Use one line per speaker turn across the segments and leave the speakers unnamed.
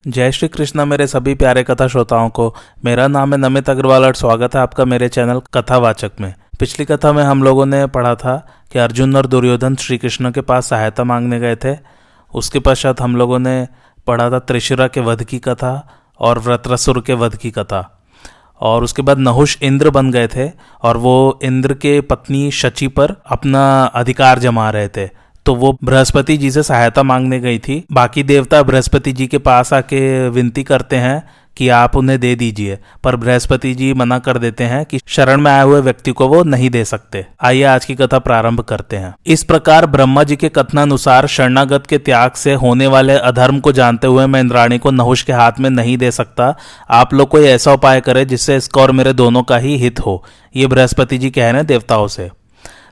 जय श्री कृष्ण मेरे सभी प्यारे कथा श्रोताओं को। मेरा नाम है नमित अग्रवाल और स्वागत है आपका मेरे चैनल कथावाचक में। पिछली कथा में हम लोगों ने पढ़ा था कि अर्जुन और दुर्योधन श्री कृष्ण के पास सहायता मांगने गए थे। उसके पश्चात हम लोगों ने पढ़ा था त्रिशिरा के वध की कथा और वृत्रासुर के वध की कथा। और उसके बाद नहुष इंद्र बन गए थे और वो इंद्र के पत्नी शची पर अपना अधिकार जमा रहे थे, तो वो बृहस्पति जी से सहायता मांगने गई थी। बाकी देवता बृहस्पति जी के पास आके विनती करते हैं कि आप उन्हें दे दीजिए, पर बृहस्पति जी मना कर देते हैं कि शरण में आए हुए व्यक्ति को वो नहीं दे सकते। आइए आज की कथा प्रारंभ करते हैं। इस प्रकार ब्रह्मा जी के कथनानुसार शरणागत के त्याग से होने वाले अधर्म को जानते हुए मैं इंद्राणी को नहुष के हाथ में नहीं दे सकता। आप लोग कोई ऐसा उपाय करें जिससे इसका और मेरे दोनों का ही हित हो। ये बृहस्पति जी कह रहे हैं देवताओं से।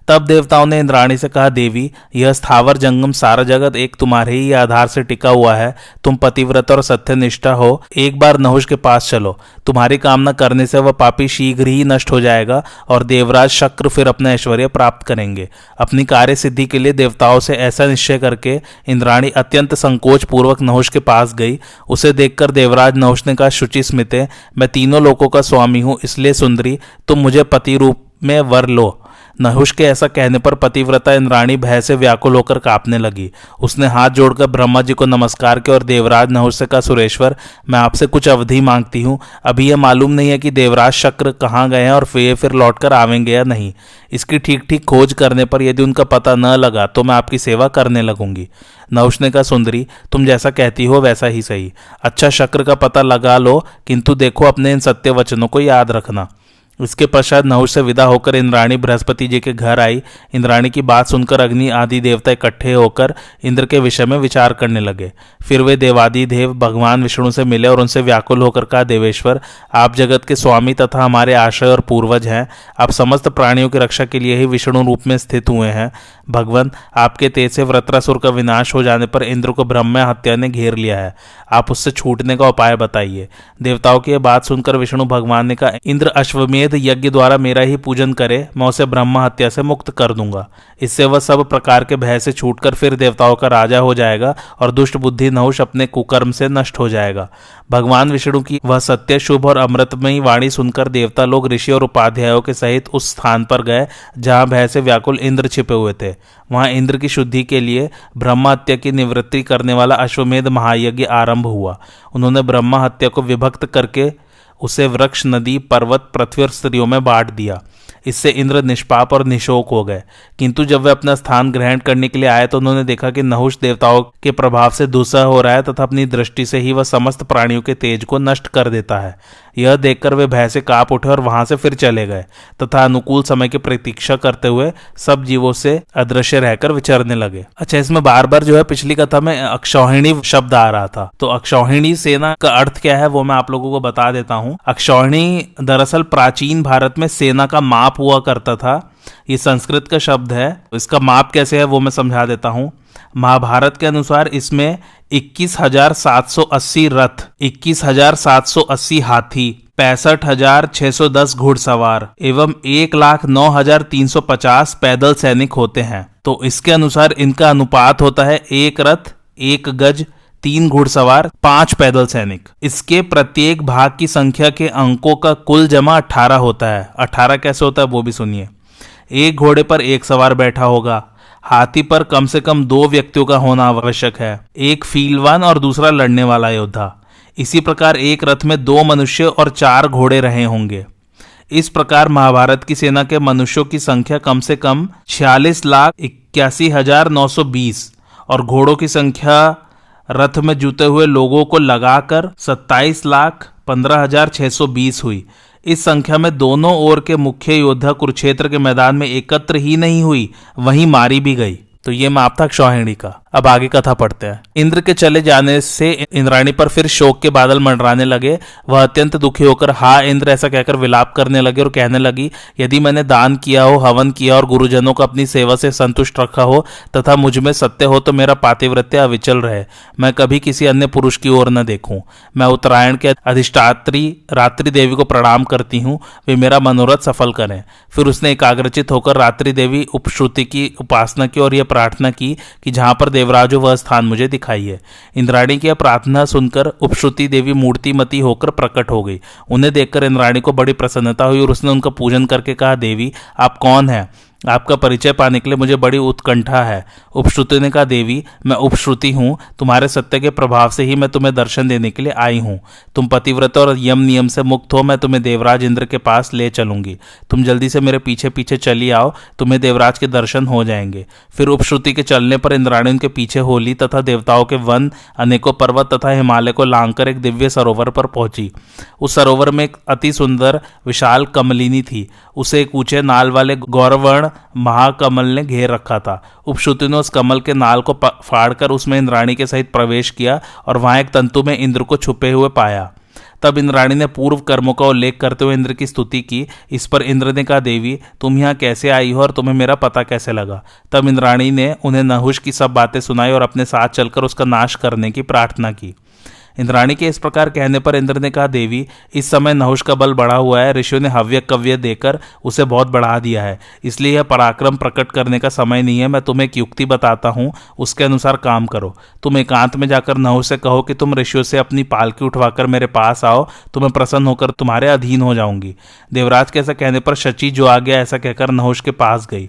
तब देवताओं ने इंद्राणी से कहा, देवी, यह स्थावर जंगम सारा जगत एक तुम्हारे ही आधार से टिका हुआ है। तुम पतिव्रत और सत्यनिष्ठा हो। एक बार नहुष के पास चलो। तुम्हारी कामना करने से वह पापी शीघ्र ही नष्ट हो जाएगा और देवराज शक्र फिर अपना ऐश्वर्य प्राप्त करेंगे। अपनी कार्य सिद्धि के लिए देवताओं से ऐसा निश्चय करके इंद्राणी अत्यंत संकोच पूर्वक नहुष के पास गई। उसे देखकर देवराज नहुष ने कहा, शुचि स्मिते, मैं तीनों लोकों का स्वामी हूँ, इसलिए सुंदरी तुम मुझे पति रूप में वर लो। नहुष के ऐसा कहने पर पतिव्रता इंद्राणी भय से व्याकुल होकर कांपने लगी। उसने हाथ जोड़कर ब्रह्मा जी को नमस्कार किया और देवराज नहुष से कहा, सुरेश्वर, मैं आपसे कुछ अवधि मांगती हूँ। अभी यह मालूम नहीं है कि देवराज शक्र कहाँ गए हैं और फिर लौटकर आवेंगे या नहीं। इसकी ठीक ठीक खोज करने पर यदि उनका पता न लगा तो मैं आपकी सेवा करने लगूंगी। नहुष ने कहा, सुंदरी, तुम जैसा कहती हो वैसा ही सही। अच्छा, शक्र का पता लगा लो, किंतु देखो अपने इन सत्य वचनों को याद रखना। इसके पश्चात नहुष से विदा होकर इंद्राणी बृहस्पति जी के घर आई। इंद्राणी की बात सुनकर अग्नि आदि देवता इकट्ठे होकर इंद्र के विषय में विचार करने लगे। फिर वे देवादि देव भगवान विष्णु से मिले और उनसे व्याकुल होकर कहा, देवेश्वर, आप जगत के स्वामी तथा हमारे आश्रय और पूर्वज हैं। आप समस्त प्राणियों की रक्षा के लिए ही विष्णु रूप में स्थित हुए हैं। भगवान, आपके तेज से वृत्रासुर का विनाश हो जाने पर इंद्र को ब्रह्मा हत्या ने घेर लिया है। आप उससे छूटने का उपाय बताइए। देवताओं की यह बात सुनकर विष्णु भगवान ने कहा, इंद्र अश्वमेध यज्ञ द्वारा मेरा ही पूजन करे, मैं उसे ब्रह्मा हत्या से मुक्त कर दूंगा। इससे वह सब प्रकार के भय से छूटकर फिर देवताओं का राजा हो जाएगा और दुष्ट बुद्धि नहुष अपने कुकर्म से नष्ट हो जाएगा। भगवान विष्णु की वह सत्य, शुभ और अमृतमयी वाणी सुनकर देवता लोग ऋषि और उपाध्यायों के सहित उस स्थान पर गए जहां भय से व्याकुल इंद्र छिपे हुए थे। वहां इंद्र की शुद्धि के लिए ब्रह्मा हत्या की निवृत्ति करने वाला अश्वमेध महायज्ञ आरंभ हुआ। उन्होंने ब्रह्मा हत्या को विभक्त करके उसे वृक्ष, नदी, पर्वत, पृथ्वी और स्त्रियों में बांट दिया। इससे इंद्र निष्पाप और निशोक हो गए। किंतु जब वे अपना स्थान ग्रहण करने के लिए आए तो उन्होंने देखा कि नहुष देवताओं के प्रभाव से दुस्सह हो रहा है तथा अपनी दृष्टि से ही वह समस्त प्राणियों के तेज को नष्ट कर देता है। यह देखकर वे भय से कांप उठे और वहां से फिर चले गए तथा अनुकूल समय की प्रतीक्षा करते हुए सब जीवों से अदृश्य रहकर विचरने लगे। अच्छा, इसमें बार बार जो है पिछली कथा में अक्षौहिणी शब्द आ रहा था, तो अक्षौहिणी सेना का अर्थ क्या है वो मैं आप लोगों को बता देता हूँ। अक्षौहिणी दरअसल प्राचीन भारत में सेना का माप हुआ करता था। ये संस्कृत का शब्द है। इसका माप कैसे है वो मैं समझा देता हूँ। महाभारत के अनुसार इसमें 21,780 रथ, 21,780 हाथी, 65,610 घुड़सवार एवं 1,09,350 पैदल सैनिक होते हैं। तो इसके अनुसार इनका अनुपात होता है 1 रथ, 1 गज, 3 घुड़सवार, 5 पैदल सैनिक। इसके प्रत्येक भाग की संख्या के अंकों का कुल जमा 18 होता है। 18 कैसे होता है वो भी सुनिए। एक घोड़े पर एक सवार बैठा होगा। हाथी पर कम से कम 2 व्यक्तियों का होना आवश्यक है, एक फील्डवान और दूसरा लड़ने वाला योद्धा। इसी प्रकार एक रथ में 2 मनुष्य और 4 घोड़े रहे होंगे। इस प्रकार महाभारत की सेना के मनुष्यों की संख्या कम से कम 46,81,920 और घोड़ों की संख्या रथ में जुटे हुए लोगों को लगाकर 27,15,620 हुई। इस संख्या में दोनों ओर के मुख्य योद्धा कुरुक्षेत्र के मैदान में एकत्र ही नहीं हुई, वहीं मारी भी गई। तो ये माप था अक्षौहिणी का। अब आगे कथा पढ़ते हैं। इंद्र के चले जाने से इंद्राणी पर फिर शोक के बादल मंडराने लगे। वह अत्यंत दुखी होकर हा इंद्र ऐसा कहकर विलाप करने लगे और कहने लगी, यदि मैंने दान किया हो, हवन किया और गुरुजनों को अपनी सेवा से संतुष्ट रखा हो तथा मुझ में सत्य हो तो मेरा पातिव्रत्य अविचल रहे, मैं कभी किसी अन्य पुरुष की ओर न देखूं। मैं उत्तरायण के अधिष्ठात्री रात्रि देवी को प्रणाम करती हूँ, वे मेरा मनोरथ सफल करें। फिर उसने एकाग्रचित होकर रात्रि देवी उपश्रुति की उपासना की और यह प्रार्थना की कि जहां पर देवराज हो वह स्थान मुझे दिखाइए। इंद्राणी की यह प्रार्थना सुनकर उपश्रुति देवी मूर्तिमती होकर प्रकट हो गई। उन्हें देखकर इंद्राणी को बड़ी प्रसन्नता हुई और उसने उनका पूजन करके कहा, देवी आप कौन हैं? आपका परिचय पाने के लिए मुझे बड़ी उत्कंठा है। उपश्रुति ने कहा, देवी मैं उपश्रुति हूँ, तुम्हारे सत्य के प्रभाव से ही मैं तुम्हें दर्शन देने के लिए आई हूँ। तुम पतिव्रत और यम नियम से मुक्त हो, मैं तुम्हें देवराज इंद्र के पास ले चलूंगी। तुम जल्दी से मेरे पीछे पीछे चली आओ, तुम्हें देवराज के दर्शन हो जाएंगे। फिर उपश्रुति के चलने पर इंद्राणी उनके पीछे होली तथा देवताओं के वन, अनेकों पर्वत तथा हिमालय को लांघकर एक दिव्य सरोवर पर पहुंची। उस सरोवर में एक अति सुंदर विशाल कमलिनी थी। उसे एक ऊंचे नाल वाले गौरवर्ण महाकमल ने घेर रखा था। उपश्रुति ने उस कमल के नाल को फाड़कर उसमें इंद्राणी के सहित प्रवेश किया और वहां एक तंतु में इंद्र को छुपे हुए पाया। तब इंद्राणी ने पूर्व कर्मों का उल्लेख करते हुए इंद्र की स्तुति की। इस पर इंद्र ने कहा, देवी तुम यहाँ कैसे आई हो और तुम्हें मेरा पता कैसे लगा? तब इंद्राणी ने उन्हें नहुष की सब बातें सुनाई और अपने साथ चलकर उसका नाश करने की प्रार्थना की। इंद्राणी के इस प्रकार कहने पर इंद्र ने कहा, देवी इस समय नहुष का बल बढ़ा हुआ है। ऋषियों ने हव्य कव्य देकर उसे बहुत बढ़ा दिया है, इसलिए यह पराक्रम प्रकट करने का समय नहीं है। मैं तुम्हें एक युक्ति बताता हूँ, उसके अनुसार काम करो। तुम एकांत में जाकर नहुष से कहो कि तुम ऋषियों से अपनी पालकी उठवाकर मेरे पास आओ, तुम्हें प्रसन्न होकर तुम्हारे अधीन हो जाऊंगी। देवराज के ऐसा कहने पर शची जो आ गया ऐसा कहकर नहुष के पास गई।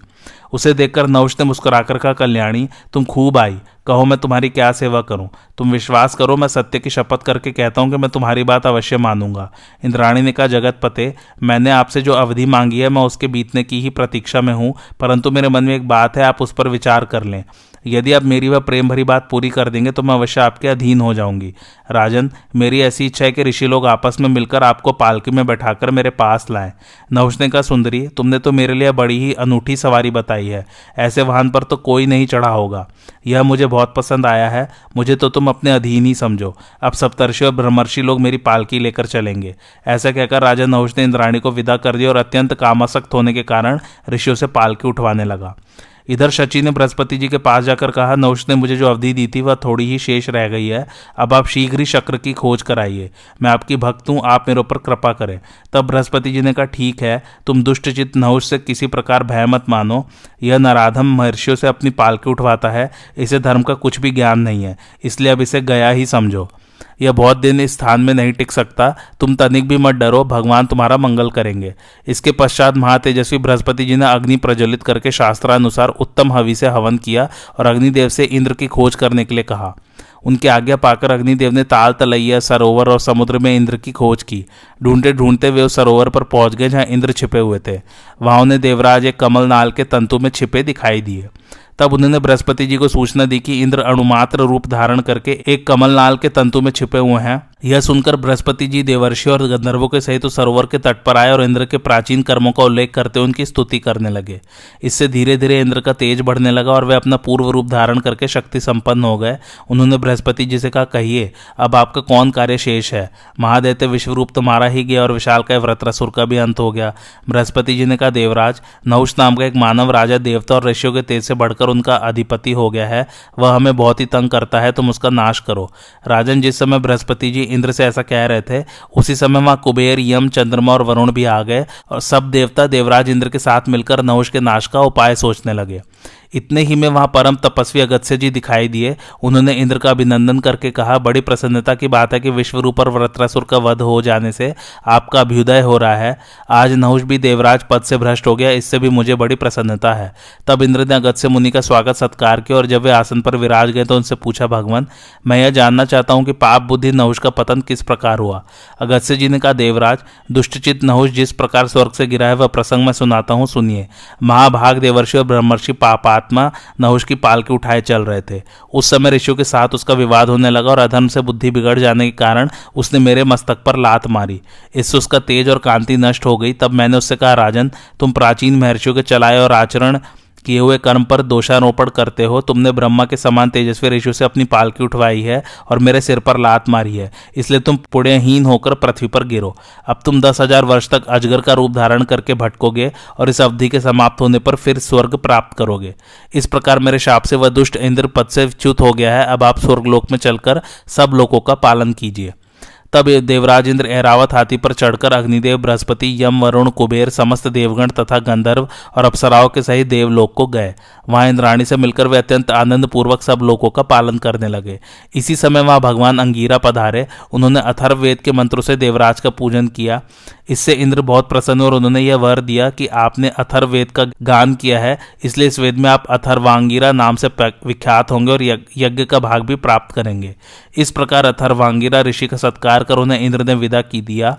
उसे देखकर नहुष ने मुस्कुराकर कहा, कल्याणी तुम खूब आई, कहो मैं तुम्हारी क्या सेवा करूं? तुम विश्वास करो, मैं सत्य की शपथ करके कहता हूं कि मैं तुम्हारी बात अवश्य मानूंगा। इंद्राणी ने कहा, जगतपते मैंने आपसे जो अवधि मांगी है मैं उसके बीतने की ही प्रतीक्षा में हूं, परंतु मेरे मन में एक बात है, आप उस पर विचार कर लें। यदि आप मेरी वह प्रेम भरी बात पूरी कर देंगे तो मैं अवश्य आपके अधीन हो जाऊंगी। राजन मेरी ऐसी इच्छा है कि ऋषि लोग आपस में मिलकर आपको पालकी में बैठाकर मेरे पास लाएं। नहुष ने कहा, सुंदरी तुमने तो मेरे लिए बड़ी ही अनूठी सवारी बताई है, ऐसे वाहन पर तो कोई नहीं चढ़ा होगा। यह मुझे बहुत पसंद आया है, मुझे तो तुम अपने अधीन ही समझो। अब सप्तर्षि और ब्रह्मर्षि लोग मेरी पालकी लेकर चलेंगे। ऐसा कहकर राजा नहुष ने इंद्राणी को विदा कर दिया और अत्यंत कामासक्त होने के कारण ऋषियों से पालकी उठवाने लगा। इधर शची ने बृहस्पति जी के पास जाकर कहा, नहुष ने मुझे जो अवधि दी थी वह थोड़ी ही शेष रह गई है, अब आप शीघ्र ही शक्र की खोज कराइए। मैं आपकी भक्त हूँ, आप मेरे ऊपर कृपा करें। तब बृहस्पति जी ने कहा, ठीक है, तुम दुष्टचित्त नहुष से किसी प्रकार भय मत मानो। यह नराधम महर्षियों से अपनी पालकी उठवाता है, इसे धर्म का कुछ भी ज्ञान नहीं है, इसलिए अब इसे गया ही समझो। यह बहुत दिन इस स्थान में नहीं टिक सकता। तुम तनिक भी मत डरो, भगवान तुम्हारा मंगल करेंगे। इसके पश्चात महातेजस्वी बृहस्पति जी ने अग्नि प्रज्वलित करके शास्त्रानुसार उत्तम हवि से हवन किया और अग्निदेव से इंद्र की खोज करने के लिए कहा। उनकी आज्ञा पाकर अग्निदेव ने ताल तलैया, सरोवर और समुद्र में इंद्र की खोज की। ढूंढते ढूंढते वे उस सरोवर पर पहुंच गए जहां इंद्र छिपे हुए थे। वहां उन्हें देवराज एक कमल नाल के तंतु में छिपे दिखाई दिए। तब उन्होंने बृहस्पति जी को सूचना दी कि इंद्र अणुमात्र रूप धारण करके एक कमलनाल के तंतु में छिपे हुए हैं। यह सुनकर बृहस्पति जी देवर्षि और गंधर्वों के सहित उस सरोवर के तट पर आए और इंद्र के प्राचीन कर्मों का उल्लेख करते हुए उनकी स्तुति करने लगे। इससे धीरे धीरे इंद्र का तेज बढ़ने लगा और वे अपना पूर्व रूप धारण करके शक्ति संपन्न हो गए। उन्होंने बृहस्पति जी से कहा, कहिए अब आपका कौन कार्य शेष है? महादैत्य विश्वरूप तो मारा ही गया और विशालकाय वृत्रासुर का भी अंत हो गया। बृहस्पति जी ने कहा, देवराज नहुष नाम का एक मानव राजा देवता और ऋषियों के तेज से बढ़कर उनका अधिपति हो गया है, वह हमें बहुत ही तंग करता है, तुम उसका नाश करो। राजन जिस समय बृहस्पति जी इंद्र से ऐसा कह रहे थे उसी समय वहां कुबेर, यम, चंद्रमा और वरुण भी आ गए और सब देवता देवराज इंद्र के साथ मिलकर नहुष के नाश का उपाय सोचने लगे। इतने ही में वहां परम तपस्वी अगस्त्य जी दिखाई दिए। उन्होंने इंद्र का अभिनंदन करके कहा, बड़ी प्रसन्नता की बात है कि विश्वरूप और वृत्रासुर का वध हो जाने से आपका अभ्युदय हो रहा है। आज नहुष भी देवराज पद से भ्रष्ट हो गया, इससे भी मुझे बड़ी प्रसन्नता है। तब इंद्र ने अगस्त्य मुनि का स्वागत सत्कार किया और जब वे आसन पर विराज गए तो उनसे पूछा, भगवान मैं यह जानना चाहता हूं कि पाप बुद्धि नहुष का पतन किस प्रकार हुआ? अगस्त्य जी ने कहा, देवराज दुष्टचित्त नहुष जिस प्रकार स्वर्ग से गिरा है वह प्रसंग मैं सुनाता हूं, सुनिए। महाभाग देवर्षि और ब्रह्मर्षि पापात्मा नहुष की पालकी उठाए चल रहे थे। उस समय ऋषियों के साथ उसका विवाद होने लगा और अधर्म से बुद्धि बिगड़ जाने के कारण उसने मेरे मस्तक पर लात मारी। इससे उसका तेज और कांति नष्ट हो गई। तब मैंने उससे कहा, राजन तुम प्राचीन महर्षियों के चलाए और आचरण किए हुए कर्म पर दोषारोपण करते हो। तुमने ब्रह्मा के समान तेजस्वी ऋषियों से अपनी पालकी उठवाई है और मेरे सिर पर लात मारी है, इसलिए तुम पुण्यहीन होकर पृथ्वी पर गिरो। अब तुम 10,000 वर्ष तक अजगर का रूप धारण करके भटकोगे और इस अवधि के समाप्त होने पर फिर स्वर्ग प्राप्त करोगे। इस प्रकार मेरे शाप से वह दुष्ट इंद्र पद से च्युत हो गया है। अब आप स्वर्गलोक में चलकर सब लोगों का पालन कीजिए। तब देवराज इंद्र ऐरावत हाथी पर चढ़कर अग्निदेव, बृहस्पति, यम, वरुण, कुबेर, समस्त देवगण तथा गंधर्व और अप्सराओं के सहित देवलोक को गए। वहां इंद्राणी से मिलकर वे अत्यंत आनंद पूर्वक सब लोकों का पालन करने लगे। इसी समय वहां भगवान अंगीरा पधारे। उन्होंने अथर्ववेद के मंत्रों से देवराज का पूजन किया। इससे इंद्र बहुत प्रसन्न और उन्होंने यह वर दिया कि आपने अथर्ववेद का गान किया है, इसलिए इस वेद में आप अथर्वांगिरा नाम से विख्यात होंगे और यज्ञ का भाग भी प्राप्त करेंगे। इस प्रकार अथर्वांगिरा ऋषि का सत्कार कर उन्हें इंद्र ने विदा की दिया।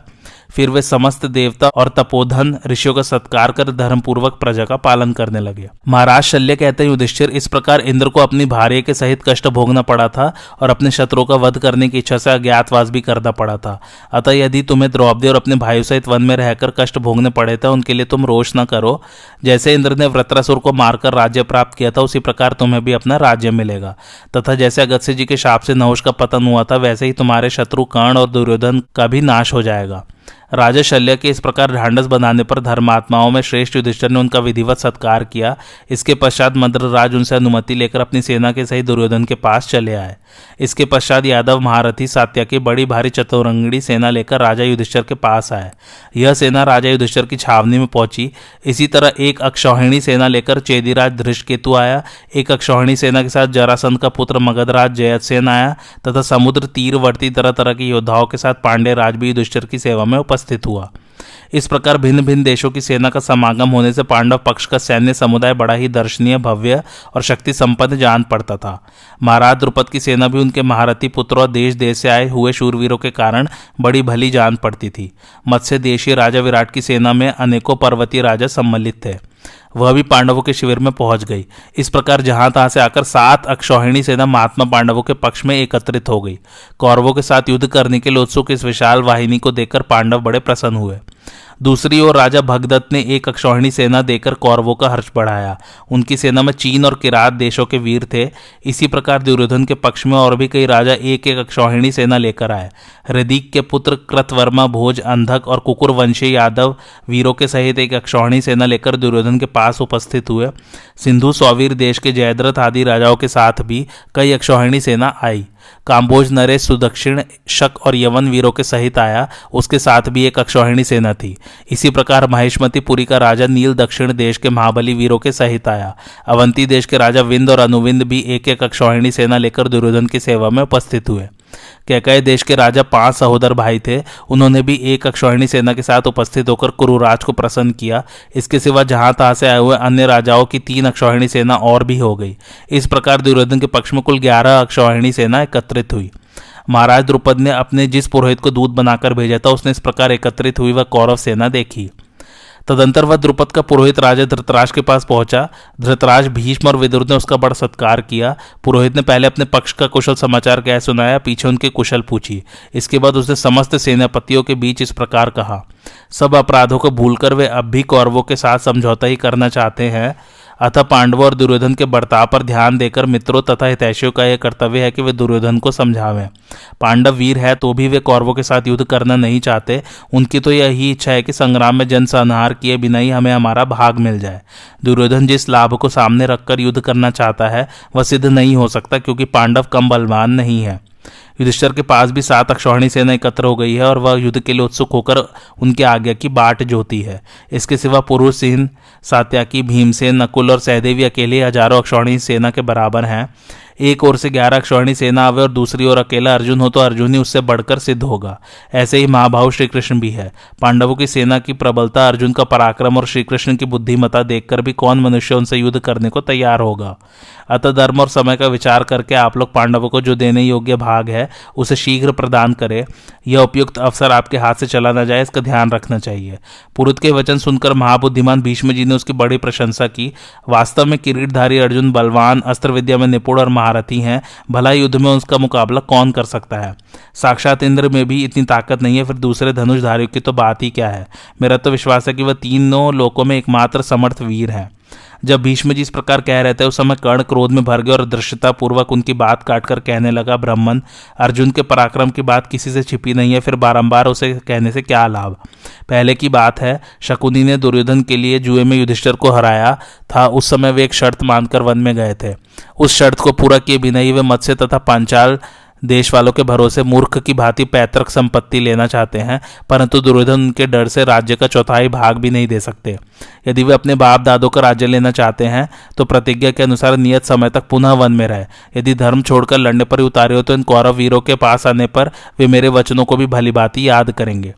फिर वे समस्त देवता और तपोधन ऋषियों का सत्कार कर धर्मपूर्वक प्रजा का पालन करने लगे। महाराज शल्य कहते हैं, युधिष्ठिर, इस प्रकार इंद्र को अपनी भार्य के सहित कष्ट भोगना पड़ा था और अपने शत्रुओं का वध करने की इच्छा से अज्ञातवास भी करना पड़ा था। अतः यदि तुम्हें द्रौपदी और अपने भाइयों सहित वन में रहकर कष्ट भोगने पड़े थे, उनके लिए तुम रोष न करो। जैसे इंद्र ने वृत्रासुर को मारकर राज्य प्राप्त किया था, उसी प्रकार तुम्हें भी अपना राज्य मिलेगा। तथा जैसे अगस्त्य जी के शाप से नहुष का पतन हुआ था, वैसे ही तुम्हारे शत्रु कर्ण और दुर्योधन का भी नाश हो जाएगा। राजा शल्य के इस प्रकार ढांढस बनाने पर धर्मात्माओं में श्रेष्ठ युधिष्ठिर ने उनका विधिवत सत्कार किया। इसके पश्चात मद्रराज उनसे अनुमति लेकर अपनी सेना के सहित दुर्योधन के पास चले आए। इसके पश्चात यादव महारथी सात्यकी बड़ी भारी चतुरंगड़ी सेना लेकर राजा युधिष्ठिर के पास आए। यह सेना राजा युधिष्ठिर की छावनी में पहुंची। इसी तरह एक अक्षौहिणी सेना लेकर चेदीराज धृष्टकेतु आया। एक अक्षौहिणी सेना के साथ जरासंध का पुत्र मगधराज जयसेन आया तथा समुद्र तीरवर्ती तरह तरह के योद्धाओं के साथ पांड्य राज भी युधिष्ठिर की सेवा में उपस्थित हुआ। इस प्रकार भिन्न भिन्न देशों की सेना का समागम होने से पांडव पक्ष का सैन्य समुदाय बड़ा ही दर्शनीय, भव्य और शक्ति संपन्न जान पड़ता था। महाराज द्रुपद की सेना भी उनके महारथी पुत्रों और देश देश से आए हुए शूरवीरों के कारण बड़ी भली जान पड़ती थी। मत्स्य देशीय राजा विराट की सेना में अनेकों पर्वतीय राजा सम्मिलित थे। वह भी पांडवों के शिविर में पहुंच गई। इस प्रकार जहां तहां से आकर 7 अक्षौहिणी सेना महात्मा पांडवों के पक्ष में एकत्रित हो गई। कौरवों के साथ युद्ध करने के लिए उत्सुक इस विशाल वाहिनी को देखकर पांडव बड़े प्रसन्न हुए। दूसरी ओर राजा भगदत्त ने एक अक्षौहिणी सेना देकर कौरवों का हर्ष बढ़ाया। उनकी सेना में चीन और किरात देशों के वीर थे। इसी प्रकार दुर्योधन के पक्ष में और भी कई राजा एक एक अक्षौहिणी सेना लेकर आए। हृदीक के पुत्र कृतवर्मा, भोज, अंधक और कुकुर वंशी यादव वीरों के सहित एक अक्षौहिणी सेना लेकर दुर्योधन के पास उपस्थित हुए। सिंधु सौवीर देश के जयद्रथ आदि राजाओं के साथ भी कई अक्षौहिणी सेना आई। काम्बोज, नरेश, सुदक्षिण, शक और यवन वीरों के सहित आया। उसके साथ भी एक अक्षौहिणी सेना थी। इसी प्रकार महेशमतीपुरी का राजा नील दक्षिण देश के महाबली वीरों के सहित आया। अवंती देश के राजा विंद और अनुविंद भी एक एक अक्षौहिणी सेना लेकर दुर्योधन की सेवा में उपस्थित हुए। कैकेय देश के राजा 5 सहोदर भाई थे। उन्होंने भी एक अक्षौहिणी सेना के साथ उपस्थित होकर कुरुराज को प्रसन्न किया। इसके सिवा जहां तहां से आए हुए अन्य राजाओं की 3 अक्षौहिणी सेना और भी हो गई। इस प्रकार दुर्योधन के पक्ष में कुल 11 अक्षौहिणी सेना एकत्रित हुई। महाराज द्रुपद ने अपने जिस पुरोहित को दूत बनाकर भेजा था, उसने इस प्रकार एकत्रित हुई वह कौरव सेना देखी। तदंतर वह द्रुपद का पुरोहित राजा धृतराज के पास पहुंचा। धृतराज, भीष्म और विदुर ने उसका बड़ा सत्कार किया। पुरोहित ने पहले अपने पक्ष का कुशल समाचार कह सुनाया, पीछे उनके कुशल पूछी। इसके बाद उसने समस्त सेनापतियों के बीच इस प्रकार कहा, सब अपराधों को भूलकर वे अब भी कौरवों के साथ समझौता ही करना चाहते हैं। अतः पांडवों और दुर्योधन के बर्ताव पर ध्यान देकर मित्रों तथा हितैषियों का यह कर्तव्य है कि वे दुर्योधन को समझावें। पांडव वीर है तो भी वे कौरवों के साथ युद्ध करना नहीं चाहते। उनकी तो यही इच्छा है कि संग्राम में जनसंहार किए बिना ही हमें हमारा भाग मिल जाए। दुर्योधन जिस लाभ को सामने रखकर युद्ध करना चाहता है वह सिद्ध नहीं हो सकता, क्योंकि पांडव कम बलवान नहीं है। युधिष्ठिर के पास भी 7 अक्षौहिणी सेना एकत्र हो गई है और वह युद्ध के लिए उत्सुक होकर उनके आज्ञा की बाट जोती है। इसके सिवा पुरुषसिंह, सात्यकी, भीमसेन, नकुल और सहदेवी अकेले हजारों अक्षौहिणी सेना के बराबर हैं। एक ओर से 11 अक्षौहिणी सेना आवे और दूसरी ओर अकेला अर्जुन हो तो अर्जुन ही उससे बढ़कर सिद्ध होगा। ऐसे ही महाभाव श्री कृष्ण भी है। पांडवों की सेना की प्रबलता, अर्जुन का पराक्रम और श्री कृष्ण की बुद्धिमत्ता देखकर भी कौन मनुष्य उनसे युद्ध करने को तैयार होगा। अतः धर्म और समय का विचार करके आप लोग पांडवों को जो देने योग्य भाग है उसे शीघ्र प्रदान करें। यह उपयुक्त अवसर आपके हाथ से चला न जाए, इसका ध्यान रखना चाहिए। पुरुत के वचन सुनकर महाबुद्धिमान भीष्म जी ने उसकी बड़ी प्रशंसा की। वास्तव में किरीटधारी अर्जुन बलवान, अस्त्र विद्या में निपुण और महारथी हैं। भला युद्ध में उसका मुकाबला कौन कर सकता है। साक्षात इंद्र में भी इतनी ताकत नहीं है, फिर दूसरे धनुषधारियों की तो बात ही क्या है। मेरा तो विश्वास है कि वह तीनों लोकों में एकमात्र समर्थ वीर है। जब भीष्म जी इस प्रकार कह रहे थे उस समय कर्ण क्रोध में भर गए और दृश्यता पूर्वक उनकी बात काटकर कहने लगा, ब्राह्मण, अर्जुन के पराक्रम की बात किसी से छिपी नहीं है, फिर बारंबार उसे कहने से क्या लाभ। पहले की बात है, शकुनी ने दुर्योधन के लिए जुए में युधिष्ठिर को हराया था। उस समय वे एक शर्त मानकर वन में गए थे। उस शर्त को पूरा किए बिना ही वे मत्स्य तथा पांचाल देश वालों के भरोसे मूर्ख की भांति पैतृक संपत्ति लेना चाहते हैं, परंतु दुर्योधन उनके डर से राज्य का चौथाई भाग भी नहीं दे सकते। यदि वे अपने बाप दादों का राज्य लेना चाहते हैं तो प्रतिज्ञा के अनुसार नियत समय तक पुनः वन में रहे। यदि धर्म छोड़कर लड़ने पर ही उतारे हो तो इन कौरव वीरों के पास आने पर वे मेरे वचनों को भी भली भांति याद करेंगे।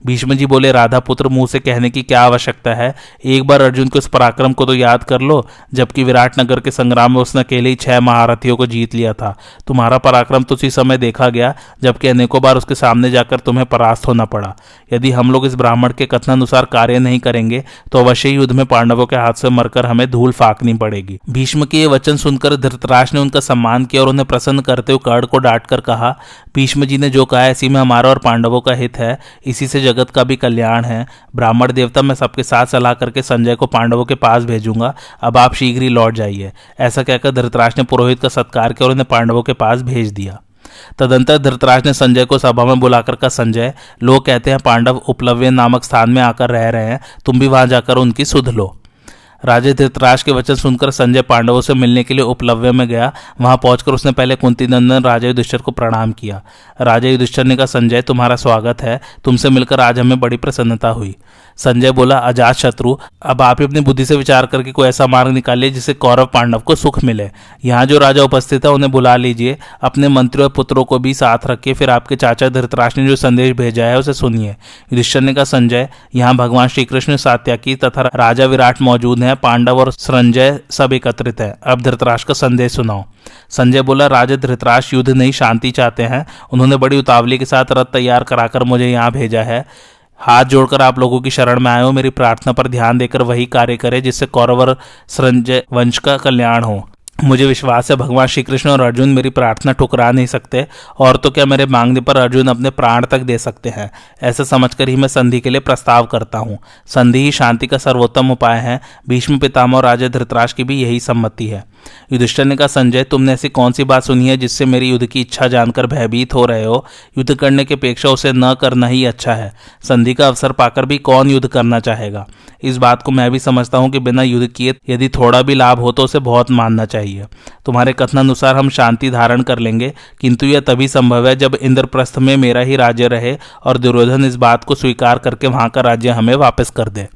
भीष्म जी बोले, राधा पुत्र, मुंह से कहने की क्या आवश्यकता है? एक बार अर्जुन के उस पराक्रम को तो याद कर लो, जबकि विराट नगर के संग्राम में उसने अकेले ही 6 महारथियों को जीत लिया था। तुम्हारा पराक्रम तो उसी समय देखा गया जबकि अनेकों बार उसके सामने जाकर तुम्हें परास्त होना पड़ा। यदि हम लोग इस ब्राह्मण के कथनानुसार कार्य नहीं करेंगे तो अवश्य ही युद्ध में पांडवों के हाथ से मरकर हमें धूल फाकनी पड़ेगी। भीष्म के ये वचन सुनकर धृतराष्ट्र ने उनका सम्मान किया और उन्हें प्रसन्न करते हुए कर्ण को डांटकर कहा, भीष्म जी ने जो कहा इसी में हमारा और पांडवों का हित है, इसी से जगत का भी कल्याण है। ब्राह्मण देवता, मैं सबके साथ सलाह करके संजय को पांडवों के पास भेजूंगा। अब आप शीघ्र ही लौट जाइए। ऐसा कहकर धृतराष्ट्र ने पुरोहित का सत्कार किया और उन्हें पांडवों के पास भेज दिया। तदंतर धृतराष्ट्र ने संजय को सभा में बुलाकर कहा, संजय, लोग कहते हैं पांडव उपलव्य नामक स्थान में आकर रह रहे हैं, तुम भी वहां जाकर उनकी सुध लो। राजा धृतराष्ट्र के वचन सुनकर संजय पांडवों से मिलने के लिए उपलव्य में गया। वहां पहुंचकर उसने पहले कुंती नंदन राजा युधिष्ठिर को प्रणाम किया। राजा युधिष्ठिर ने कहा, संजय, तुम्हारा स्वागत है, तुमसे मिलकर आज हमें बड़ी प्रसन्नता हुई। संजय बोला, अजात शत्रु, अब आप ही अपनी बुद्धि से विचार करके कोई ऐसा मार्ग निकालिए जिससे कौरव पांडव को सुख मिले। यहाँ जो राजा उपस्थित है उन्हें बुला लीजिए, अपने मंत्रियों और पुत्रों को भी साथ रखिए, फिर आपके चाचा धृतराष्ट्र ने जो संदेश भेजा है उसे सुनिए। युधिष्ठिर ने कहा, संजय, यहाँ भगवान श्री कृष्ण, सात्यकी तथा राजा विराट मौजूद हैं, पांडव और संजय सब एकत्रित है। अब धृतराष्ट्र का संदेश सुनाओ। संजय बोला, राजा धृतराष्ट्र युद्ध नहीं शांति चाहते हैं। उन्होंने बड़ी उतावली के साथ रथ तैयार कराकर मुझे यहाँ भेजा है। हाथ जोड़कर आप लोगों की शरण में आए हो, मेरी प्रार्थना पर ध्यान देकर वही कार्य करें जिससे कौरव और संजय वंश का कल्याण हो। मुझे विश्वास है भगवान श्री कृष्ण और अर्जुन मेरी प्रार्थना ठुकरा नहीं सकते, और तो क्या मेरे मांगने पर अर्जुन अपने प्राण तक दे सकते हैं। ऐसा समझकर ही मैं संधि के लिए प्रस्ताव करता हूँ। संधि ही शांति का सर्वोत्तम उपाय है। भीष्म पितामह और राजा धृतराष्ट्र की भी यही सम्मति है। युधिष्ठिर ने कहा, संजय, तुमने ऐसी कौन सी बात सुनी है जिससे मेरी युद्ध की इच्छा जानकर भयभीत हो रहे हो? युद्ध करने की अपेक्षा उसे न करना ही अच्छा है। संधि का अवसर पाकर भी कौन युद्ध करना चाहेगा? इस बात को मैं भी समझता हूँ कि बिना युद्ध किए यदि थोड़ा भी लाभ हो तो उसे बहुत मानना चाहिए। तुम्हारे कथनानुसार हम शांति धारण कर लेंगे, किंतु यह तभी संभव है जब इंद्रप्रस्थ में मेरा ही राज्य रहे और दुर्योधन इस बात को स्वीकार करके वहां का राज्य हमें वापस कर दे।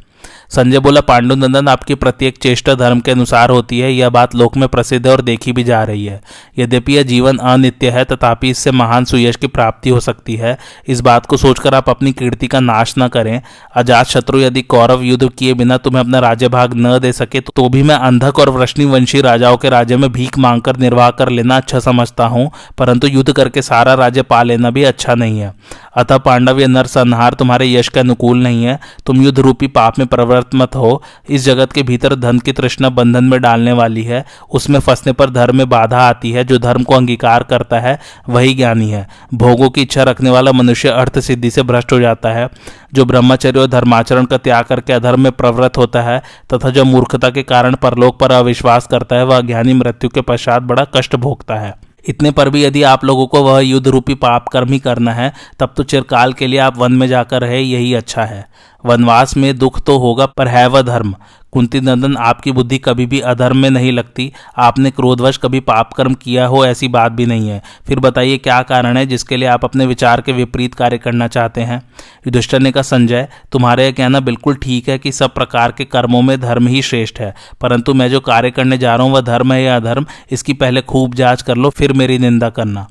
संजय बोला, पांडुनंदन, आपकी प्रत्येक चेष्टा धर्म के अनुसार होती है, यह बात लोक में प्रसिद्ध है और देखी भी जा रही है। यद्यपि यह जीवन अनित्य है तथापि इससे महान सुयश की प्राप्ति हो सकती है। इस बात को सोचकर आप अपनी कीर्ति का नाश न करें। अजात शत्रु, यदि कौरव युद्ध किए बिना तुम्हें अपना राज्य भाग न दे सके तो भी मैं अंधक और वृष्णिवंशी राजाओं के राज्य में भीख मांगकर निर्वाह कर लेना अच्छा समझता हूँ, परंतु युद्ध करके सारा राज्य पा लेना भी अच्छा नहीं है। अतः पांडव, यह नरसंहार तुम्हारे यश के अनुकूल नहीं है। तुम युद्ध रूपी पाप में प्रवृत्त मत हो। इस जगत के भीतर धन की तृष्णा बंधन में डालने वाली है। उसमें फंसने पर धर्म में बाधा आती है। जो धर्म को अंगीकार करता है वही ज्ञानी है। भोगों की इच्छा रखने वाला मनुष्य अर्थ सिद्धि से भ्रष्ट हो जाता है। जो ब्रह्मचर्य और धर्माचरण का त्याग करके अधर्म में प्रवृत्त होता है तथा जो मूर्खता के कारण परलोक पर अविश्वास करता है, वह ज्ञानी मृत्यु के पश्चात बड़ा कष्ट भोगता है। इतने पर भी यदि आप लोगों को वह युद्ध रूपी पाप कर्म ही करना है, तब तो चिरकाल के लिए आप वन में जाकर रहे, यही अच्छा है। वनवास में दुख तो होगा, पर है वह धर्म। कुंती नंदन, आपकी बुद्धि कभी भी अधर्म में नहीं लगती। आपने क्रोधवश कभी पाप कर्म किया हो ऐसी बात भी नहीं है। फिर बताइए क्या कारण है जिसके लिए आप अपने विचार के विपरीत कार्य करना चाहते हैं? युधिष्ठिर ने कहा, संजय, तुम्हारा यह कहना बिल्कुल ठीक है कि सब प्रकार के कर्मों में धर्म ही श्रेष्ठ है, परंतु मैं जो कार्य करने जा रहा हूँ वह धर्म है या अधर्म, इसकी पहले खूब जांच कर लो, फिर मेरी निंदा करना।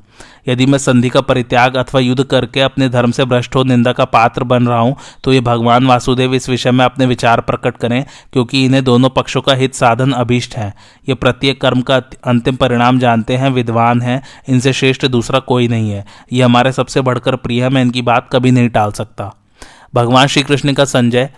यदि मैं संधि का परित्याग अथवा युद्ध करके अपने धर्म से भ्रष्ट हो निंदा का पात्र बन रहा हूं, तो ये भगवान वासुदेव इस विषय में अपने विचार प्रकट करें, क्योंकि इन्हें दोनों पक्षों का हित साधन अभीष्ट है। ये प्रत्येक कर्म का अंतिम परिणाम जानते हैं, विद्वान हैं, इनसे श्रेष्ठ दूसरा कोई नहीं है। ये हमारे सबसे बढ़कर प्रिय है, मैं इनकी बात कभी नहीं टाल सकता। भगवान श्री कृष्ण का, संजय,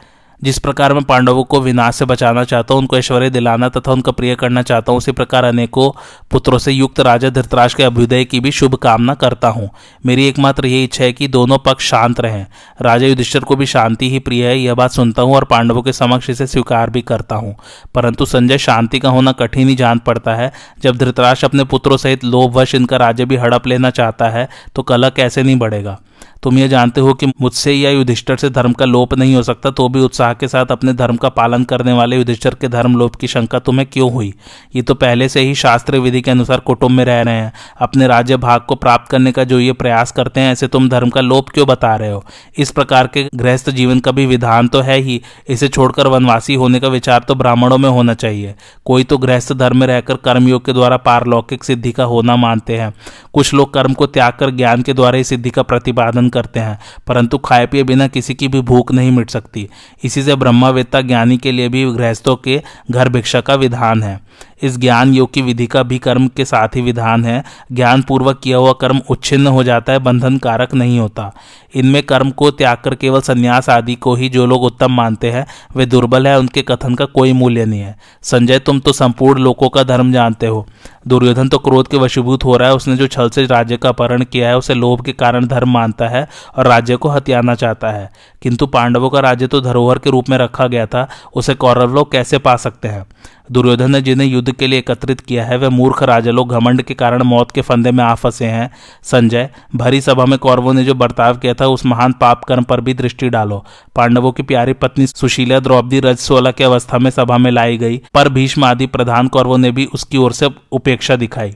जिस प्रकार मैं पांडवों को विनाश से बचाना चाहता हूँ, उनको ऐश्वर्य दिलाना तथा उनका प्रिय करना चाहता हूँ, उसी प्रकार अनेकों पुत्रों से युक्त राजा धृतराष्ट्र के अभ्युदय की भी शुभ कामना करता हूँ। मेरी एकमात्र यही इच्छा है कि दोनों पक्ष शांत रहें। राजा युधिष्ठिर को भी शांति ही प्रिय है, यह बात सुनता हूँ और पांडवों के समक्ष इसे स्वीकार भी करता हूँ। परंतु संजय, शांति का होना कठिन ही जान पड़ता है। जब धृतराष्ट्र अपने पुत्रों सहित लोभवश इनका राज्य भी हड़प लेना चाहता है तो कलह कैसे नहीं बढ़ेगा। तुम ये जानते हो कि मुझसे या युधिष्ठिर से धर्म का लोप नहीं हो सकता, तो भी उत्साह के साथ अपने धर्म का पालन करने वाले युधिष्ठिर के धर्म लोप की शंका तुम्हें क्यों हुई? ये तो पहले से ही शास्त्रीय विधि के अनुसार कुटुंब में रह रहे हैं, अपने राज्य भाग को प्राप्त करने का जो ये प्रयास करते हैं, ऐसे तुम धर्म का लोप क्यों बता रहे हो? इस प्रकार के गृहस्थ जीवन का भी विधान तो है ही, इसे छोड़कर वनवासी होने का विचार तो ब्राह्मणों में होना चाहिए। कोई तो गृहस्थ धर्म में रहकर कर्मयोग के द्वारा पारलौकिक सिद्धि का होना मानते हैं, कुछ लोग कर्म को त्याग कर ज्ञान के द्वारा ही सिद्धि का प्रतिपादन करते हैं, परंतु खाए पिए बिना किसी की भी भूख नहीं मिट सकती। इसी से ब्रह्मवेत्ता ज्ञानी के लिए भी गृहस्थों के घर भिक्षा का विधान है। इस ज्ञान योग की विधि का भी कर्म के साथ ही विधान है। ज्ञान पूर्वक किया हुआ कर्म उच्छिन्न हो जाता है, बंधन कारक नहीं होता। इनमें कर्म को त्याग कर केवल संन्यास आदि को ही जो लोग उत्तम मानते हैं वे दुर्बल है, उनके कथन का कोई मूल्य नहीं है। संजय, तुम तो संपूर्ण लोगों का धर्म जानते हो। दुर्योधन तो क्रोध के वशीभूत हो रहा है, उसने जो छल से राज्य का अपहरण किया है उसे लोभ के कारण धर्म मानता है और राज्य को हथियाना चाहता है। किंतु पांडवों का राज्य तो धरोहर के रूप में रखा गया था, उसे कौरव लोग कैसे पा सकते हैं? दुर्योधन ने जिन्हें युद्ध के लिए एकत्रित किया है वे मूर्ख राजा लोग घमंड के कारण मौत के फंदे में आ फंसे हैं। संजय, भरी सभा में कौरवों ने जो बर्ताव किया था उस महान पाप कर्म पर भी दृष्टि डालो। पांडवों की प्यारी पत्नी सुशीला द्रौपदी रजस्वला की अवस्था में सभा में लाई गई, पर भीष्म आदि प्रधान कौरवों ने भी उसकी ओर से उपेक्षा दिखाई।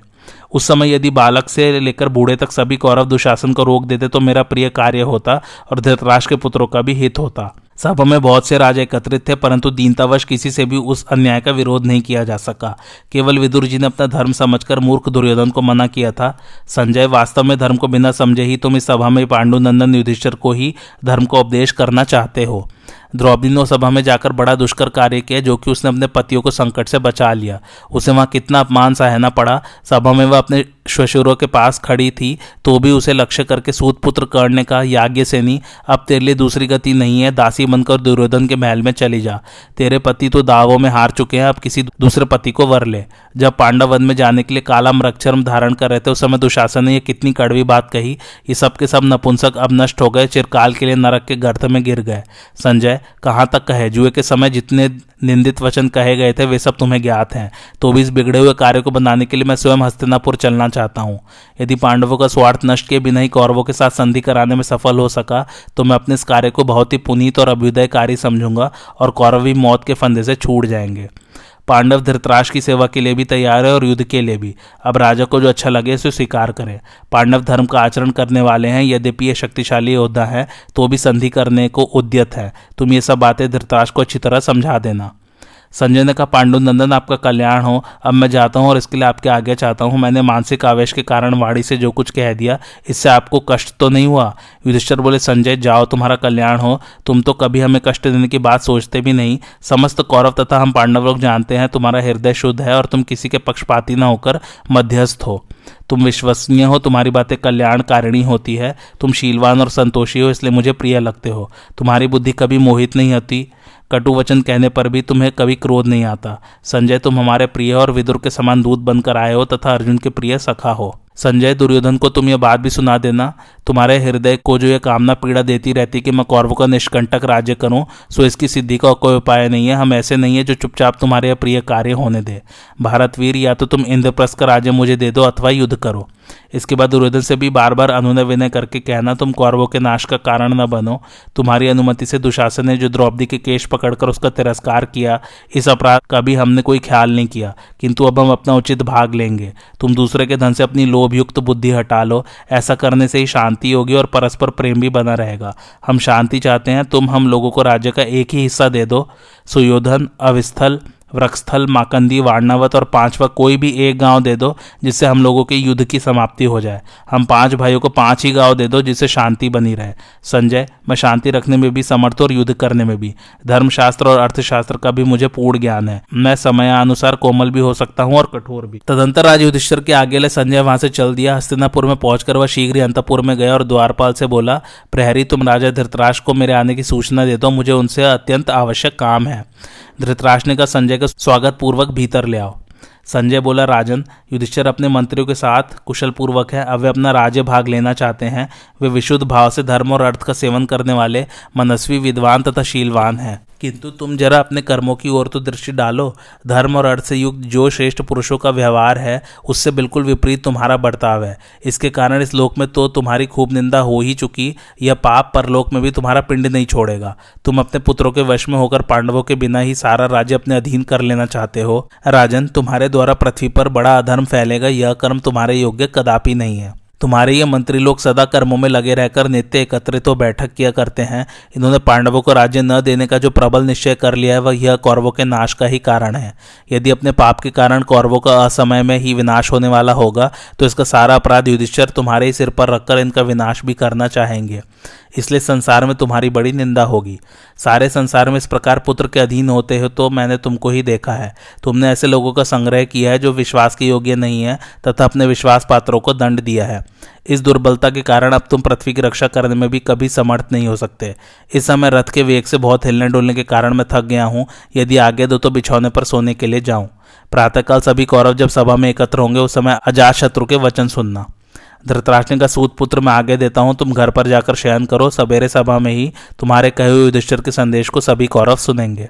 उस समय यदि बालक से लेकर बूढ़े तक सभी कौरव दुशासन को रोक देते तो मेरा प्रिय कार्य होता और धृतराष्ट्र के पुत्रों का भी हित होता। सभा में बहुत से राजा एकत्रित थे, परंतु दीनतावश किसी से भी उस अन्याय का विरोध नहीं किया जा सका। केवल विदुर जी ने अपना धर्म समझकर मूर्ख दुर्योधन को मना किया था। संजय, वास्तव में धर्म को बिना समझे ही तुम इस सभा में पांडुनंदन युधिष्ठिर को ही धर्म को उपदेश करना चाहते हो। द्रौपदी ने सभा में जाकर बड़ा दुष्कर कार्य किया, जो कि उसने अपने पतियों को संकट से बचा लिया। उसे वहां कितना अपमान सहना पड़ा। सभा में वह अपने श्वशुरों के पास खड़ी थी तो भी उसे लक्ष्य करके सूत पुत्र कर्ण ने कहा, याज्ञसेनी, अब तेरे लिए दूसरी गति नहीं है, दासी बनकर दुर्योधन के महल में चली जा। तेरे पति तो दावों में हार चुके हैं, अब किसी दूसरे पति को वर ले। जब पांडव वन में जाने के लिए काला मृगचर्म धारण कर रहे थे उस समय दुशासन ने यह कितनी कड़वी बात कही। ये सब के सब नपुंसक अब नष्ट हो गए, चिरकाल के लिए नरक के गर्त में गिर गए। संजय, कहाँ तक कहे, जुए के समय जितने निंदित वचन कहे गए थे वे सब तुम्हें ज्ञात हैं। तो भी इस बिगड़े हुए कार्य को बनाने के लिए मैं स्वयं हस्तिनापुर चलना चाहता हूँ। यदि पांडवों का स्वार्थ नष्ट किए बिना ही कौरवों के साथ संधि कराने में सफल हो सका तो मैं अपने इस कार्य को बहुत ही पुनीत और अभ्युदयकारी समझूंगा और कौरव भी मौत के फंदे से छूट जाएंगे। पांडव धृतराष्ट्र की सेवा के लिए भी तैयार है और युद्ध के लिए भी। अब राजा को जो अच्छा लगे उसे स्वीकार करें। पांडव धर्म का आचरण करने वाले हैं, यद्यपि ये शक्तिशाली योद्धा है तो भी संधि करने को उद्यत है। तुम ये सब बातें धृतराष्ट्र को अच्छी तरह समझा देना। संजय ने कहा, पांडुनंदन, आपका कल्याण हो। अब मैं जाता हूँ और इसके लिए आपके आज्ञा चाहता हूँ। मैंने मानसिक आवेश के कारण वाणी से जो कुछ कह दिया, इससे आपको कष्ट तो नहीं हुआ? युधिष्ठिर बोले, संजय जाओ, तुम्हारा कल्याण हो। तुम तो कभी हमें कष्ट देने की बात सोचते भी नहीं। समस्त कौरव तथा हम पांडव लोग जानते हैं तुम्हारा हृदय शुद्ध है और तुम किसी के पक्षपाती न होकर मध्यस्थ हो। तुम विश्वसनीय हो, तुम्हारी बातें कल्याणकारिणी होती है। तुम शीलवान और संतोषी हो, इसलिए मुझे प्रिय लगते हो। तुम्हारी बुद्धि कभी मोहित नहीं होती, कटु वचन कहने पर भी तुम्हें कभी क्रोध नहीं आता। संजय, तुम हमारे प्रिय और विदुर के समान दूत बनकर आए हो तथा अर्जुन के प्रिय सखा हो। संजय, दुर्योधन को तुम यह बात भी सुना देना। तुम्हारे हृदय को जो यह कामना पीड़ा देती रहती कि मैं कौरवों का निष्कंटक राज्य करूं, सो इसकी सिद्धि का कोई उपाय नहीं है। हम ऐसे नहीं है जो चुपचाप तुम्हारे यह प्रिय कार्य होने दे। भारतवीर, या तो तुम इंद्रप्रस्थ का राज्य मुझे दे दो अथवा युद्ध करो। इसके बाद दुर्योधन से भी बार बार अनुनय विनय करके कहना, तुम कौरवों के नाश का कारण न बनो। तुम्हारी अनुमति से दुशासन ने जो द्रौपदी के केश पकड़कर उसका तिरस्कार किया, इस अपराध का भी हमने कोई ख्याल नहीं किया, किंतु अब हम अपना उचित भाग लेंगे। तुम दूसरे के धन से अपनी लोभयुक्त बुद्धि हटा लो। ऐसा करने से ही शांति होगी और परस्पर प्रेम भी बना रहेगा। हम शांति चाहते हैं, तुम हम लोगों को राज्य का एक ही हिस्सा दे दो। सुयोधन, अविस्थल, वृक्षस्थल, माकंदी, वारणावत और पांचवा कोई भी एक गांव दे दो जिससे हम लोगों के युद्ध की समाप्ति हो जाए। हम 5 भाइयों को 5 ही गांव दे दो जिससे शांति बनी रहे। संजय, मैं शांति रखने में भी समर्थ और युद्ध करने में भी। धर्मशास्त्र और अर्थशास्त्र का भी मुझे पूर्ण ज्ञान है। मैं समयानुसार कोमल भी हो सकता हूँ और कठोर भी। तदंतर राजा युधिष्ठिर के आगे ले संजय वहां से चल दिया। हस्तिनापुर में पहुंचकर वह शीघ्र ही अंतपुर में गया और द्वारपाल से बोला, प्रहरी, तुम राजा धृतराष्ट्र को मेरे आने की सूचना दे दो, मुझे उनसे अत्यंत आवश्यक काम है। धृतराष्ट्र ने कहा, संजय को स्वागत पूर्वक भीतर ले आओ। संजय बोला, राजन, युधिष्ठिर अपने मंत्रियों के साथ कुशल पूर्वक है। अब वे अपना राज्य भाग लेना चाहते हैं। वे विशुद्ध भाव से धर्म और अर्थ का सेवन करने वाले मनस्वी, विद्वान तथा शीलवान हैं। किंतु तुम जरा अपने कर्मों की ओर तो दृष्टि डालो। धर्म और अर्थ से युक्त जो श्रेष्ठ पुरुषों का व्यवहार है उससे बिल्कुल विपरीत तुम्हारा बर्ताव है। इसके कारण इस लोक में तो तुम्हारी खूब निंदा हो ही चुकी, यह पाप परलोक में भी तुम्हारा पिंड नहीं छोड़ेगा। तुम अपने पुत्रों के वश में होकर पांडवों के बिना ही सारा राज्य अपने अधीन कर लेना चाहते हो। राजन, तुम्हारे द्वारा पृथ्वी पर बड़ा अधर्म फैलेगा, यह कर्म तुम्हारे योग्य कदापि नहीं है। तुम्हारे ये मंत्री लोग सदा कर्मों में लगे रहकर नित्य एकत्रित हो बैठक किया करते हैं। इन्होंने पांडवों को राज्य न देने का जो प्रबल निश्चय कर लिया है वह यह कौरवों के नाश का ही कारण है। यदि अपने पाप के कारण कौरवों का असमय में ही विनाश होने वाला होगा तो इसका सारा अपराध युधिष्ठिर तुम्हारे ही सिर पर रखकर इनका विनाश भी करना चाहेंगे। इसलिए संसार में तुम्हारी बड़ी निंदा होगी। सारे संसार में इस प्रकार पुत्र के अधीन होते हो तो मैंने तुमको ही देखा है। तुमने ऐसे लोगों का संग्रह किया है जो विश्वास के योग्य नहीं है तथा अपने विश्वास पात्रों को दंड दिया है। इस दुर्बलता के कारण अब तुम पृथ्वी की रक्षा करने में भी कभी समर्थ नहीं हो सकते। इस समय रथ के वेग से बहुत हिलने डुलने के कारण मैं थक गया हूँ। यदि आगे दो तो बिछौने पर सोने के लिए जाऊं। प्रातःकाल सभी कौरव जब सभा में एकत्र होंगे उस समय अजातशत्रु के वचन सुनना। धृतराष्ट्र का सूत पुत्र मैं आगे देता हूं, तुम घर पर जाकर शयन करो। सवेरे सभा में ही तुम्हारे कहे हुए युधिष्ठिर के संदेश को सभी कौरव सुनेंगे।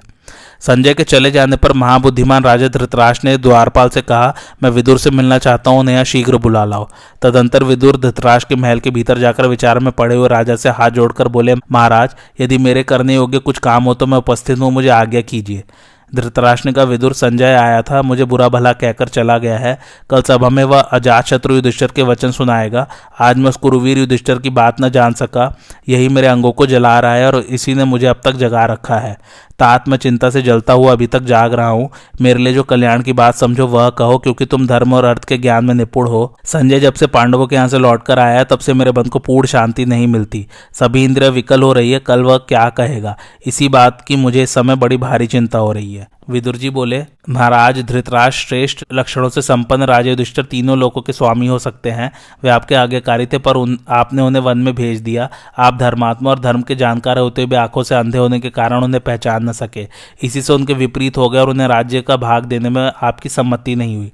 संजय के चले जाने पर महाबुद्धिमान राजा धृतराष्ट्र ने द्वारपाल से कहा, मैं विदुर से मिलना चाहता हूँ, उन्हें शीघ्र बुला लाओ। तदंतर विदुर धृतराष्ट्र के महल के भीतर जाकर विचार में पड़े हुए राजा से हाथ जोड़कर बोले, महाराज, यदि मेरे करने योग्य कुछ काम हो तो मैं उपस्थित हूँ, मुझे आज्ञा कीजिए। धृतराष्ट्र का विदुर संजय आया था, मुझे बुरा भला कहकर चला गया है। कल सभा में वह अजातशत्रु युधिष्ठिर के वचन सुनाएगा। आज मैं उस कुरुवीर युधिष्ठिर की बात न जान सका, यही मेरे अंगों को जला रहा है और इसी ने मुझे अब तक जगा रखा है। तात मैं चिंता से जलता हुआ अभी तक जाग रहा हूँ। मेरे लिए जो कल्याण की बात समझो वह कहो, क्योंकि तुम धर्म और अर्थ के ज्ञान में निपुण हो। संजय जब से पांडवों के यहाँ से लौटकर आया तब से मेरे मन को पूर्ण शांति नहीं मिलती। सभी इंद्रियां विकल हो रही है। कल वह क्या कहेगा, इसी बात की मुझे इस समय बड़ी भारी चिंता हो रही है। विदुर जी बोले, महाराज, धृतराष्ट्र श्रेष्ठ लक्षणों से संपन्न राजा युधिष्ठिर तीनों लोकों के स्वामी हो सकते हैं। वे आपके आज्ञाकारी थे, पर आपने उन्हें वन में भेज दिया। आप धर्मात्मा और धर्म के जानकार होते हुए आंखों से अंधे होने के कारण उन्हें पहचान न सके। इसी से उनके विपरीत हो गए और उन्हें राज्य का भाग देने में आपकी सम्मति नहीं हुई।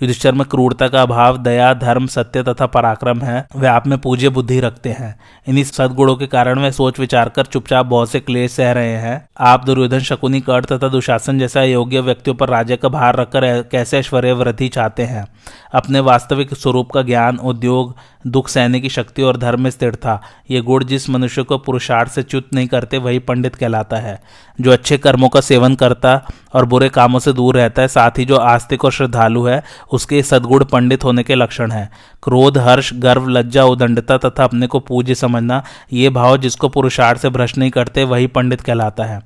युधिष्ठिर में क्रूरता का अभाव, दया, धर्म, सत्य तथा पराक्रम है। वे आप में पूज्य बुद्धि रखते हैं। इन्हीं सद्गुणों के कारण वे सोच विचार कर चुपचाप बहुत से क्लेश सह रहे हैं। आप दुर्योधन, शकुनी, कर्ण तथा दुशासन जैसा योग्य व्यक्तियों पर राज्य का भार रखकर कैसे ऐश्वर्य वृद्धि चाहते हैं। अपने वास्तविक स्वरूप का ज्ञान, उद्योग, दुख सहने की शक्ति और धर्म में स्थिरता, ये गुण जिस मनुष्य को पुरुषार्थ से च्युत नहीं करते वही पंडित कहलाता है। जो अच्छे कर्मों का सेवन करता और बुरे कामों से दूर रहता है, साथ ही जो आस्तिक और श्रद्धालु है, उसके सद्गुण पंडित होने के लक्षण हैं। क्रोध, हर्ष, गर्व, लज्जा, उदंडता तथा अपने को पूज्य समझना, ये भाव जिसको पुरुषार्थ से भ्रष्ट नहीं करते वही पंडित कहलाता है।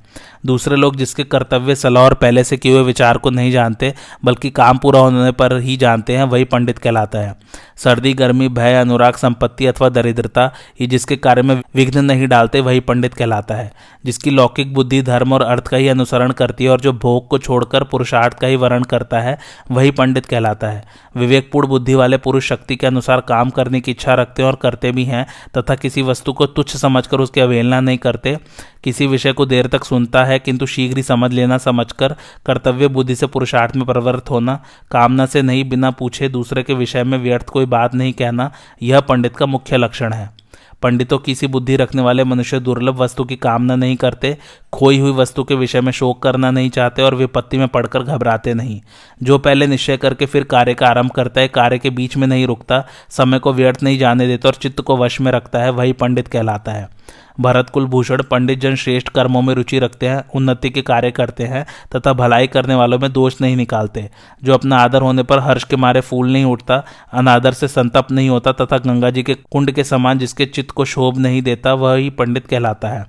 दूसरे लोग जिसके कर्तव्य, सलाह और पहले से किए हुए विचार को नहीं जानते बल्कि काम पूरा होने पर ही जानते हैं, वही पंडित कहलाता है। सर्दी, गर्मी, भय, अनुराग, संपत्ति अथवा दरिद्रता, ये जिसके कार्य में विघ्न नहीं डालते वही पंडित कहलाता है। जिसकी लौकिक बुद्धि धर्म और अर्थ का ही अनुसरण करती है और जो भोग को छोड़कर पुरुषार्थ का ही वर्ण करता है वही पंडित कहलाता है। विवेकपूर्ण बुद्धि वाले पुरुष शक्ति के अनुसार काम करने की इच्छा रखते हैं और करते भी हैं तथा किसी वस्तु को तुच्छ समझकर उसकी अवहेलना नहीं करते। किसी विषय को देर तक सुनता है किंतु शीघ्र ही समझ लेना समझकर कर्तव्य बुद्धि से पुरुषार्थ में प्रवृत्त होना, कामना से नहीं, बिना पूछे दूसरे के विषय में व्यर्थ कोई बात नहीं कहना, यह पंडित का मुख्य लक्षण है। पंडितों की सी बुद्धि रखने वाले मनुष्य दुर्लभ वस्तु की कामना नहीं करते, खोई हुई वस्तु के विषय में शोक करना नहीं चाहते और विपत्ति में पड़कर घबराते नहीं। जो पहले निश्चय करके फिर कार्य का आरंभ करता है, कार्य के बीच में नहीं रुकता, समय को व्यर्थ नहीं जाने देता और चित्त को वश में रखता है, वही पंडित कहलाता है। भरत कुलभूषण, पंडित जन श्रेष्ठ कर्मों में रुचि रखते हैं, उन्नति के कार्य करते हैं तथा भलाई करने वालों में दोष नहीं निकालते। जो अपना आदर होने पर हर्ष के मारे फूल नहीं उठता, अनादर से संतप्त नहीं होता तथा गंगा जी के कुंड के समान जिसके चित्त को शोभ नहीं देता, वही पंडित कहलाता है।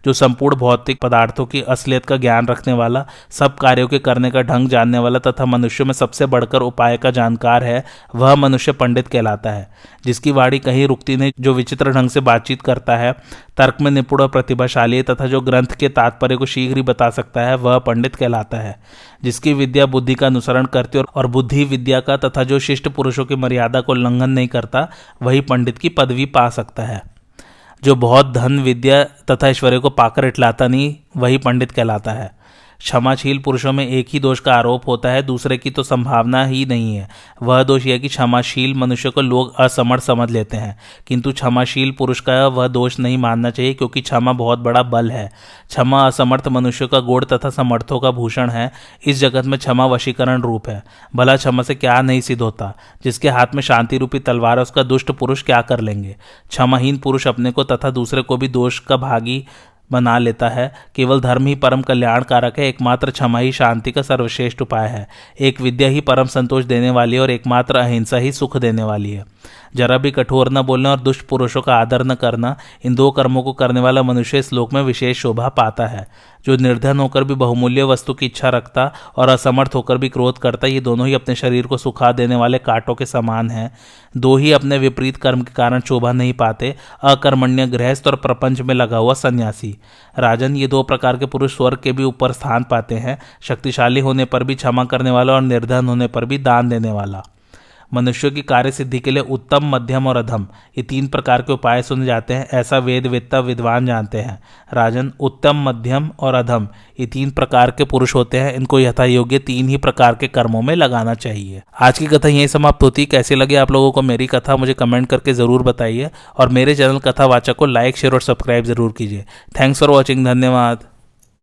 जो संपूर्ण भौतिक पदार्थों की असलियत का ज्ञान रखने वाला, सब कार्यों के करने का ढंग जानने वाला तथा मनुष्यों में सबसे बढ़कर उपाय का जानकार है, वह मनुष्य पंडित कहलाता है। जिसकी वाणी कहीं रुकती नहीं, जो विचित्र ढंग से बातचीत करता है, तर्क में निपुण और प्रतिभाशाली है तथा जो ग्रंथ के तात्पर्य को शीघ्र ही बता सकता है, वह पंडित कहलाता है। जिसकी विद्या बुद्धि का अनुसरण करती है और बुद्धि विद्या का तथा जो शिष्ट पुरुषों की मर्यादा को उल्लंघन नहीं करता, वही पंडित की पदवी पा सकता है। जो बहुत धन, विद्या तथा ऐश्वर्य को पाकर इटलाता नहीं, वही पंडित कहलाता है। क्षमाशील पुरुषों में एक ही दोष का आरोप होता है, दूसरे की तो संभावना ही नहीं है। वह दोष यह कि क्षमाशील मनुष्य को लोग असमर्थ समझ लेते हैं, किंतु क्षमाशील पुरुष का वह दोष नहीं मानना चाहिए, क्योंकि क्षमा बहुत बड़ा बल है। क्षमा असमर्थ मनुष्य का गुण तथा समर्थों का भूषण है। इस जगत में क्षमा वशीकरण रूप है। भला क्षमा से क्या नहीं सिद्ध होता? जिसके हाथ में शांति रूपी तलवार है, उसका दुष्ट पुरुष क्या कर लेंगे? क्षमाहीन पुरुष अपने को तथा दूसरे को भी दोष का भागी बना लेता है। केवल धर्म ही परम कल्याणकारक है। एकमात्र क्षमा ही शांति का सर्वश्रेष्ठ उपाय है। एक विद्या ही परम संतोष देने वाली है और एकमात्र अहिंसा ही सुख देने वाली है। जरा भी कठोर न बोलना और दुष्ट पुरुषों का आदर न करना, इन दो कर्मों को करने वाला मनुष्य इस लोक में विशेष शोभा पाता है। जो निर्धन होकर भी बहुमूल्य वस्तु की इच्छा रखता और असमर्थ होकर भी क्रोध करता, ये दोनों ही अपने शरीर को सुखा देने वाले कांटों के समान हैं। दो ही अपने विपरीत कर्म के कारण शोभा नहीं पाते, अकर्मण्य गृहस्थ और प्रपंच में लगा हुआ सन्यासी। राजन, ये दो प्रकार के पुरुष स्वर्ग के भी ऊपर स्थान पाते हैं, शक्तिशाली होने पर भी क्षमा करने वाला और निर्धन होने पर भी दान देने वाला। मनुष्यों की कार्य सिद्धि के लिए उत्तम, मध्यम और अधम, ये तीन प्रकार के उपाय सुने जाते हैं, ऐसा वेद वेत्ता विद्वान जानते हैं। राजन, उत्तम, मध्यम और अधम ये तीन प्रकार के पुरुष होते हैं। इनको यथा योग्य तीन ही प्रकार के कर्मों में लगाना चाहिए। आज की कथा यहीं समाप्त होती है। कैसी लगी आप लोगों को मेरी कथा, मुझे कमेंट करके जरूर बताइए और मेरे चैनल कथावाचक को लाइक, शेयर और सब्सक्राइब जरूर कीजिए। Thanks for watching. धन्यवाद।